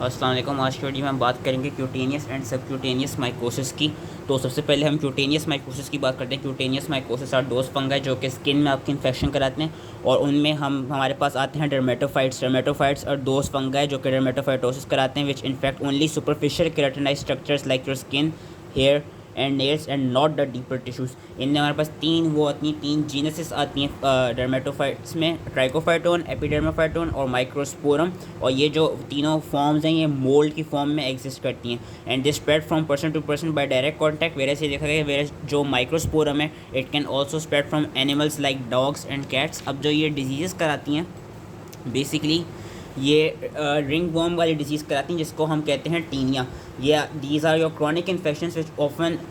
अस्सलाम वालेकुम। आज की वीडियो में हम बात करेंगे क्यूटेनियस एंड सबक्यूटेनियस माइकोसिस की। तो सबसे पहले हम क्यूटेनियस माइकोसिस की बात करते हैं। Cutaneous mycosis are those fungi जो कि स्किन में आपकी इन्फेक्शन कराते हैं, और उनमें हमारे पास आते हैं डर्मेटोफाइट्स और दोज फंगाई जो कि डर्मेटोफाइटोसिस कराते हैं, which infect only superficial keratinize structures like your skin, hair and nails and not the deeper tissues. इनमें हमारे पास तीन जीनसेस आती हैं डर्मेटोफाइट्स में, ट्राइकोफाइटोन, एपिडर्माफाइटोन और माइक्रोस्पोरम। और ये जो तीनों फॉर्म्स हैं ये मोल्ड की फॉर्म में एग्जिस्ट करती हैं, and they spread from person to person by direct contact. वेरे से देखा गया वेरे जो माइक्रोस्पोरम है it can also spread from animals like dogs and cats. अब जो ये डिजीज़ कराती हैं बेसिकली ये रिंग वॉर्म वाली डिजीज़ कराती हैं जिसको हम कहते हैं टीनिया। ये these are your chronic infections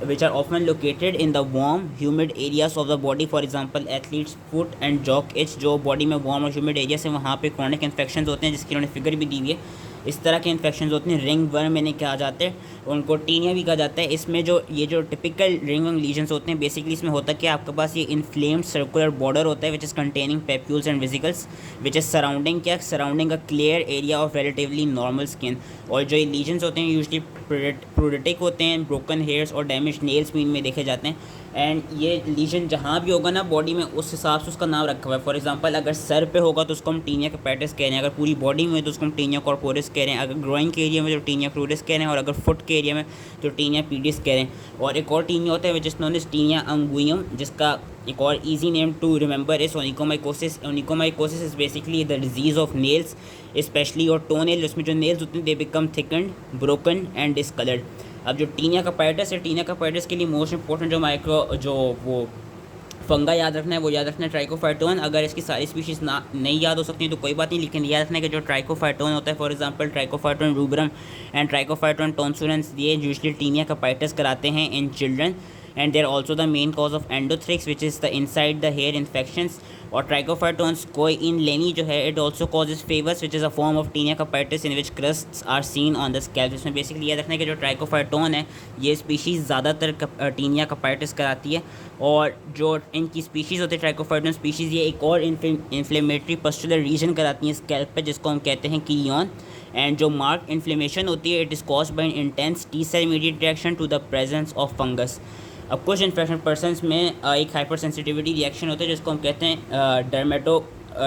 which are often located in the warm humid areas of the body. For example athlete's foot and jock itch, जो बॉडी में वार्म और ह्यूमिड एरिया से वहाँ पे क्रॉनिक इन्फेक्शन होते हैं, जिसकी उन्होंने फिगर भी दी हुई है। इस तरह के इन्फेक्शन होते हैं रिंग वर्म इन्हें कहा जाता है, उनको टीनिया भी कहा जाता है। इसमें जो टिपिकल रिंग वर्म लीजन्स होते हैं बेसिकली इसमें होता है कि आपके पास ये इन्फ्लेम्ड सर्कुलर बॉर्डर होता है which is containing papules and vesicles which is surrounding a clear area of relatively normal skin. और जो ये लीजन्स होते हैं यूजली प्रोडेटिक होते हैं, ब्रोकन हेयर्स और डैमेज नेल्स भी इनमें देखे जाते हैं। एंड ये लीजन जहाँ भी होगा ना बॉडी में उस हिसाब से उसका नाम रखा हुआ है। फॉर एग्जांपल अगर सर पे होगा तो उसको हम टीनिया कैपिटस कह रहे हैं, अगर पूरी बॉडी में तो उसको हम टीनिया कॉर्पोरिस कह रहे हैं, अगर ग्रोइंग के एरिया में तो टीनिया क्रूरिस कह रहे हैं, और अगर फुट के एरिया में तो टीनिया पीडिस कह रहे हैं। और एक और टीनिया होता है which is known as tinea unguium, जिसका एक और easy name to remember is onychomycosis. Onychomycosis is basically the disease of nails specially और टो नेल, जिसमें जो नेल्स होते हैं they become thickened, broken and discoloured. अब जो टीनिया कैपिटस है, टीनिया कैपिटस के लिए मोस्ट इंपॉर्टेंट जो वो फंगा याद रखना है वो याद रखना है ट्राइकोफाइटोन। अगर इसकी सारी स्पीशीज़ ना नहीं याद हो सकती हैं तो कोई बात नहीं, लेकिन याद रखना है कि जो ट्राइकोफाइटोन होता है, for example trichophyton rubrum and trichophyton tonsurans, ये यूजुअली टीनिया कैपिटस कराते हैं in children, and there also the main cause of endothrix which is the inside the hair infections. और ट्राइकोफाइटोन्स कोई इन लेनी जो है it also causes favus which is a form of tinea capitis in which crusts are seen on the scalp. इसमें basically याद रखना है कि जो ट्राइकोफाइटोन है ये स्पीशीज़ ज़्यादातर टीनिया कैपिटस कराती है, और जो इनकी स्पीशीज़ होती है ट्राइकोफाइटोन स्पीशीज़ ये एक और इन्फ्लेमेटरी पस्टुलर रीजन कराती हैं स्कैल्प पे, जिसको हम कहते हैं कीलियन। एंड जो मार्क इन्फ्लेमेशन होती है it is caused by intense T cell mediated reaction to the presence of fungus. अब कुछ इन्फेक्शन पर्सनस में एक हाइपर सेंसिटिविटी रिएक्शन होता है जिसको हम कहते हैं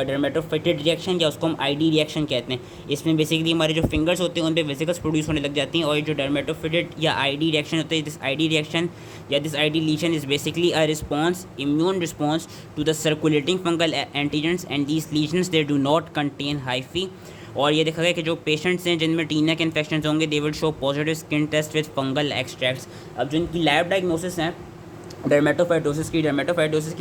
डर्मेटोफिटेड रिएक्शन, या उसको हम आईडी रिएक्शन कहते हैं। इसमें बेसिकली हमारे जो फिंगर्स होते हैं उन पे वेसिकल्स प्रोड्यूस होने लग जाती हैं, और ये जो डर्मेटोफिटेड या आईडी रिएक्शन होता है, दिस आईडी रिएक्शन या this ID lesion is basically a response, immune response to the circulating fungal antigens, and these lesions they do not contain hyphae. और ये देखा गया कि जो पेशेंट्स हैं जिनमें टीनिया के इन्फेक्शन होंगे they will show positive skin test with fungal extracts. अब जो इनकी लैब डायग्नोसिस हैं डर्मेटोफाइटोसिस की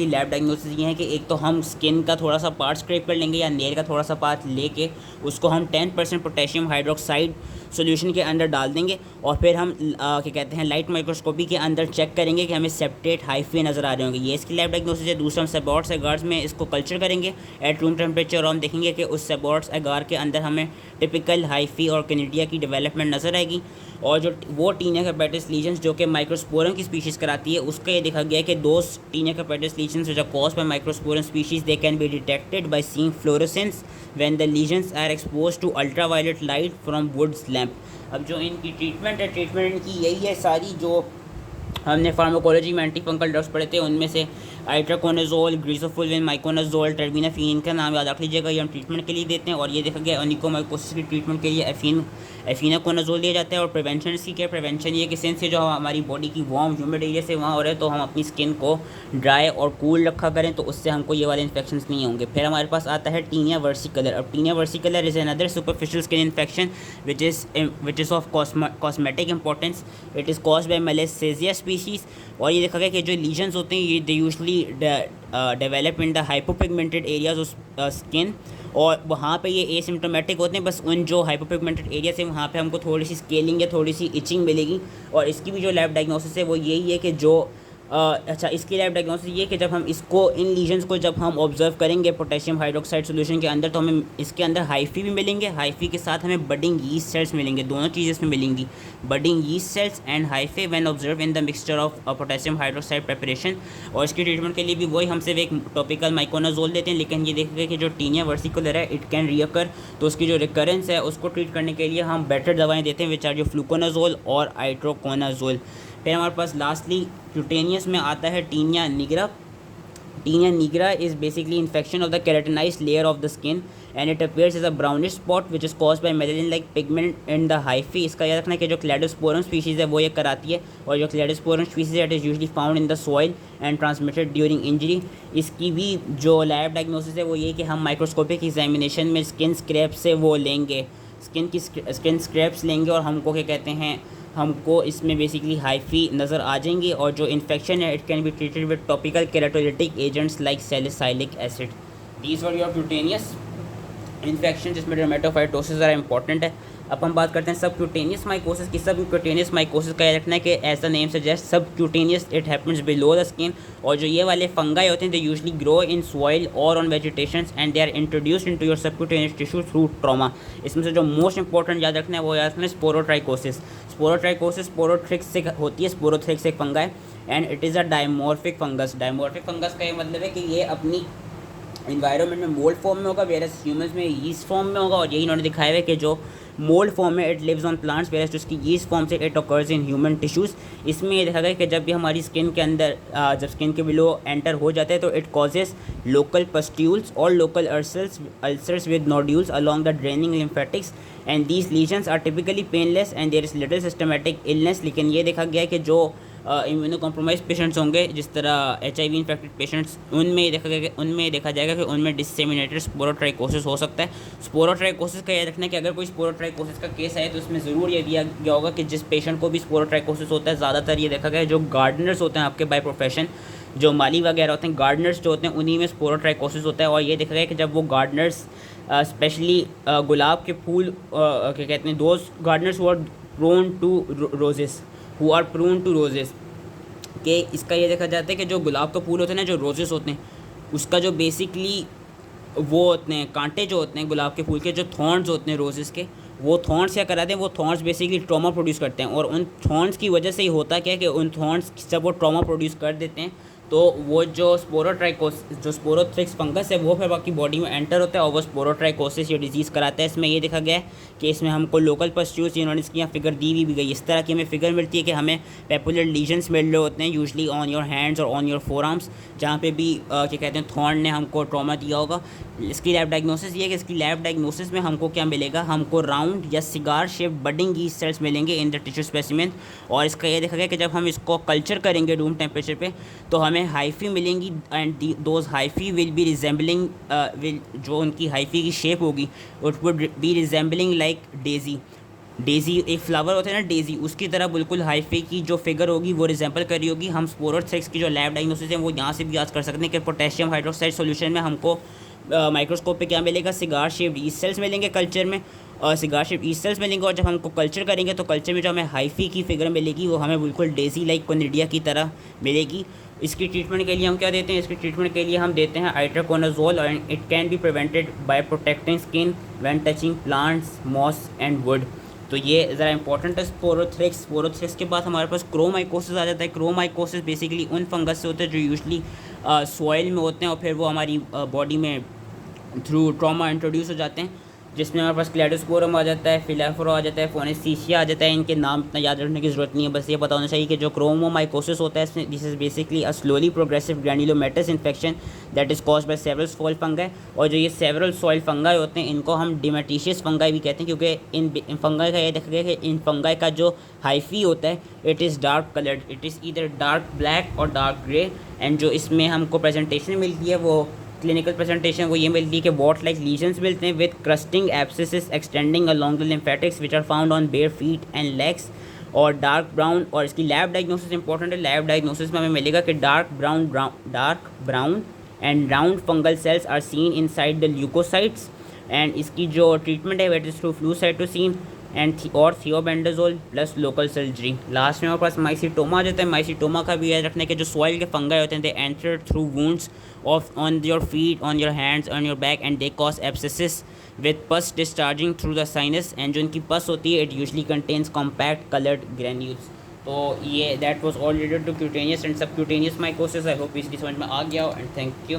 लैब डायग्नोसिस ये है कि एक तो हम स्किन का थोड़ा सा पार्ट स्क्रैप कर लेंगे या नेल का थोड़ा सा पार्ट लेके उसको हम 10% पोटेशियम हाइड्रोक्साइड सॉल्यूशन के अंदर डाल देंगे, और फिर हम क्या कहते हैं लाइट माइक्रोस्कोपी के अंदर चेक करेंगे कि हमें सेप्टेट हाइफी नज़र आ रहे होंगे। ये इसकी लैब डायग्नोसिस है। दूसरा हम सेबॉट्स एगार्स में इसको कल्चर करेंगे एट रूम टेम्परेचर, और हम देखेंगे कि उस सेबॉट्स एगार के अंदर हमें टिपिकल हाइफी और कैनिडिया की डेवलपमेंट नज़र आएगी। और जो वो टीनिया कैपिटस लीजन्स जो कि माइक्रोस्पोरम की स्पीशीज़ कराती है उसका ये देखा गया है कि दो tinea capitis lesions which are caused by Microsporum species they can be detected by seeing fluorescence when the lesions are exposed to ultraviolet light from Wood's lamp. अब जो इनकी ट्रीटमेंट है, ट्रीटमेंट इनकी यही है सारी जो हमने फार्माकोलॉजी में एंटी फंगल ड्रग्स पढ़े थे उनमें से आइट्राकोनाजोल, ग्रीसोफुल्विन, माइकोनाजोल, टर्बिनाफिन का नाम याद रख लीजिएगा, ये हम ट्रीटमेंट के लिए देते हैं। और ये देखा गया ओनिकोमाइकोसिस की ट्रीटमेंट के लिए एफिनाकोनाजोल दिया जाता है। और प्रिवेंशन इसकी क्या, प्रिवेंशन ये कि सेंस से जो हमारी बॉडी की वार्म ह्यूमिड एरिया से वहाँ हो रहा है तो हम अपनी स्किन को ड्राई और कूल रखा करें, तो उससे हमको ये वाले इन्फेक्शन नहीं होंगे। फिर हमारे पास आता है टीनिया वर्सिकलर। अब tinea versicolor is another superficial skin infection which is of cosmetic importance. It is caused by malassezia species. और ये देखा गया कि जो लीजन्स होते हैं ये they usually develop in the hypopigmented areas of skin, और वहाँ पे ये एसिम्टोमेटिक होते हैं, बस उन जो हाइपोपिगमेंटेड एरिया से वहाँ पे हमको थोड़ी सी स्केलिंग या थोड़ी सी इचिंग मिलेगी। और इसकी भी जो लैब डायग्नोसिस है वो यही है कि जो अच्छा, इसकी लैब डायग्नोसिस ये कि जब हम इसको इन लीजन्स को जब हम ऑब्जर्व करेंगे पोटेशियम हाइड्रोक्साइड सोल्यूशन के अंदर, तो हमें इसके अंदर हाइफी भी मिलेंगे, हाइफी के साथ हमें बडिंग यीस्ट सेल्स मिलेंगे, दोनों चीज़ें इसमें मिलेंगी, budding yeast cells and hyphae when observe in the mixture of potassium hydroxide preparation. और इसकी ट्रीटमेंट के लिए भी वही हम सिर्फ एक टॉपिकल माइकोनाजोल देते हैं, लेकिन ये देखेंगे कि जो टीनिया वर्सिकुलर है इट कैन रीअकर, तो उसकी जो रिकरेंस है उसको ट्रीट करने के लिए हम बेटर दवाएँ देते हैं, विच आर जो फ्लूकोनाजोल और आइट्रोकोनाजोल। फिर हमारे पास लास्टली क्यूटेनियस में आता है tinea nigra. Tinea nigra is basically infection of the keratinized layer of the skin and it appears as a brownish spot which is caused by melanin like pigment in the hyphae. इसका याद रखना है कि जो क्लेडोस्पोरम species है वो ये कराती है, और जो क्लेडोस्पोरम स्पीशीज़ है it is usually found in the soil and transmitted during injury. इसकी भी जो लैब डायग्नोसिस है वो ये कि हम माइक्रोस्कोपिक एग्जामिनेशन में स्किन स्क्रैप से वो लेंगे, स्किन स्क्रैप्स लेंगे, और हमको क्या कहते हैं, हमको इसमें बेसिकली हाइफी नज़र आ जाएंगी, और जो इन्फेक्शन है it can be treated with topical keratolytic agents like salicylic acid. These were your cutaneous infection जिसमें डर्मेटोफाइटोसिस ज़रा इंपॉर्टेंट है। अब हम बात करते हैं सब क्यूटेनियस माइकोसिस की। सब क्यूटेनियस माइकोसिस का याद रखना है कि as the name suggest subcutaneous it happens below the skin, और जो ये वाले फंगाई होते हैं they usually grow in soil और on vegetation and they are introduced into your subcutaneous tissue through trauma. इसमें से जो मोस्ट इंपॉर्टेंट याद रखना है वो याद रखना है स्पोरोट्राइकोसिस। स्पोरोट्राइकोसिस स्पोरोथ्रिक्स से होती है, स्पोरोथ्रिक्स एक फंगा है and it is a dimorphic fungus. Dimorphic fungus का ये मतलब है कि ये अपनी इन्वायरमेंट में मोल्ड फॉर्म में होगा, वेरस ह्यूमंस में यीस्ट फॉर्म में होगा, और यही इन्होंने दिखाया है कि जो मोल्ड फॉर्म में it lives on plants, versus जिसकी यीस्ट फॉर्म से it occurs in human tissues. इसमें ये देखा गया कि जब भी हमारी स्किन के अंदर जब स्किन के बिलो एंटर हो जाते हैं तो इट कॉजेज लोकल पस्ट्यूल्स और local ulcers with nodules along the draining lymphatics and these lesions are typically painless and there is little systematic illness. लेकिन ये देखा गया है कि जो इम्यूनो कॉम्प्रोमाइज पेशेंट्स होंगे, जिस तरह HIV इन्फेक्टेड पेशेंट्स, उनमें देखा जाएगा कि उनमें डिसेमिनेटेड स्पोरोट्राइकोसिस हो सकता है। स्पोरोट्राइकोसिस का याद रखना है कि अगर कोई स्पोरोट्राइकोसिस का केस है तो उसमें ज़रूर ये दिया गया होगा कि जिस पेशेंट को भी स्पोरोट्राइकोसिस होता है, ज़्यादातर ये देखा गया है जो गार्डनर्स होते हैं आपके बाय प्रोफेशन, जो माली वगैरह होते हैं, गार्डनर्स जो होते हैं उन्हीं में स्पोरोट्राइकोसिस होता है। और ये देखा गया कि जब वो गार्डनर्स स्पेशली गुलाब के फूल क्या कहते हैं, those gardeners who are prone to roses के, इसका ये देखा जाता है कि जो गुलाब का फूल होते हैं ना, जो रोजेस होते हैं, उसका जो बेसिकली वो होते हैं कांटे जो होते हैं गुलाब के फूल के, जो थॉर्न्स होते हैं रोजेस के, वो थॉर्न्स क्या कराते हैं, वो थॉर्न्स बेसिकली ट्रॉमा प्रोड्यूस करते हैं। और उन थॉर्न्स की वजह से ही होता क्या है कि उन थॉर्न्स जब वो ट्रॉमा प्रोड्यूस कर देते हैं तो वो जो स्पोरोथ्रिक्स फंगस है वो फिर बाकी बॉडी में एंटर होता है और वो स्पोरोट्राइकोसिस ये डिजीज़ कराता है। इसमें ये देखा गया है कि इसमें हमको लोकल पस्ट्यूल्स, इन्होंने इसकी यहाँ फिगर दी भी गई, इस तरह की हमें फिगर मिलती है कि हमें पेपुलर लीजन्स मिल रहे होते हैं यूजली ऑन योर हैंड्स और ऑन योर फोर आर्म्स, जहाँ पे भी क्या कहते हैं थॉर्न ने हमको ट्रॉमा दिया होगा। इसकी लैब डायग्नोसिस ये है कि इसकी लैब डायग्नोसिस में हमको क्या मिलेगा, हमको राउंड या cigar shape budding yeast cells मिलेंगे इन द टिश्यू स्पेसिमेन। और इसका ये देखा गया कि जब हम इसको कल्चर करेंगे रूम टेम्परेचर पे तो हमें हाइफी मिलेंगी and those hyphae will be resembling जो उनकी हाइफी की शेप होगी it would be resembling like daisy एक फ्लावर होता है ना डेज़ी, उसकी तरह बिल्कुल हाइफी की जो फिगर होगी वो रिजेंबल कर रही होगी। हम स्पोरोथ्रिक्स की जो लैब डायग्नोसिस है वो यहाँ से भी याद कर सकते हैं कि पोटेशियम हाइड्रोक्साइड सॉल्यूशन में हमको माइक्रोस्कोप पे क्या मिलेगा, सिगार शेप्ड यीस्ट सेल्स मिलेंगे कल्चर में, और सिगार शेप्ड यीस्ट सेल्स मिलेंगे। और जब हमको कल्चर करेंगे तो कल्चर में जो हमें हाइफी की फिगर मिलेगी वो हमें बिल्कुल डेज़ी लाइक कोनिडिया की तरह मिलेगी। इसकी ट्रीटमेंट के लिए हम क्या देते हैं, इसकी ट्रीटमेंट के लिए हम देते हैं आइट्रोकोनाजोल और it can be prevented by protecting skin when touching plants, moss and wood. तो ये ज़रा इंपॉर्टेंट है स्पोरोथ्रिक्स के बाद हमारे पास क्रोमाइकोसिस आ जाता है। क्रोमाइकोसिस बेसिकली उन फंगस से होते हैं जो यूजली सॉइल में होते हैं और फिर वो हमारी बॉडी में थ्रू ट्रॉमा इंट्रोड्यूस हो जाते हैं, जिसमें हमारे पास क्लेडोस्पोरम आ जाता है, फिलाफ्रो आ जाता है, फोनेसिशिया आ जाता है। इनके नाम इतना याद रखने की ज़रूरत नहीं है, बस ये पता होना चाहिए कि जो क्रोमोमाइकोसिस होता है इसमें this is basically a slowly progressive granulomatous infection that is caused by several soil fungi. और जो ये सेवरल सॉइल फंगाई होते हैं इनको हम डिमेटिशियस फंगाई भी कहते हैं, क्योंकि इन फंगाई का ये देखा गया कि इन फंगाई का जो हाइफी होता है it is dark coloured, it is either dark black और डार्क ग्रे। एंड जो इसमें हमको प्रेजेंटेशन मिलती है वो क्लिनिकल प्रेजेंटेशन वो ये मिलती है कि वॉट लाइक लीजन्स मिलते हैं with crusting abscesses extending along the lymphatics which are found on bare feet and legs और डार्क ब्राउन। और इसकी लैब डायग्नोसिस इंपॉर्टेंट है। लैब डायग्नोसिस में हमें मिलेगा कि dark brown and round fungal cells are seen inside the leukocytes. And इसकी जो ट्रीटमेंट है what is through flucytosine and और thiabendazole plus local surgery. Last में हमारे पास माइसीटोमा आ जाता है। माइसीटोमा का भी याद रखना है कि जो सॉइल के फंगाई होते हैं they enter through wounds of on your feet, on your hands, on your back and they cause abscesses with pus discharging through the sinus. And जो इनकी पस होती है it usually contains compact coloured granules. तो ये that was all related to cutaneous and subcutaneous mycosis. I hope इसकी समझ में आ गया हो एंड थैंक यू।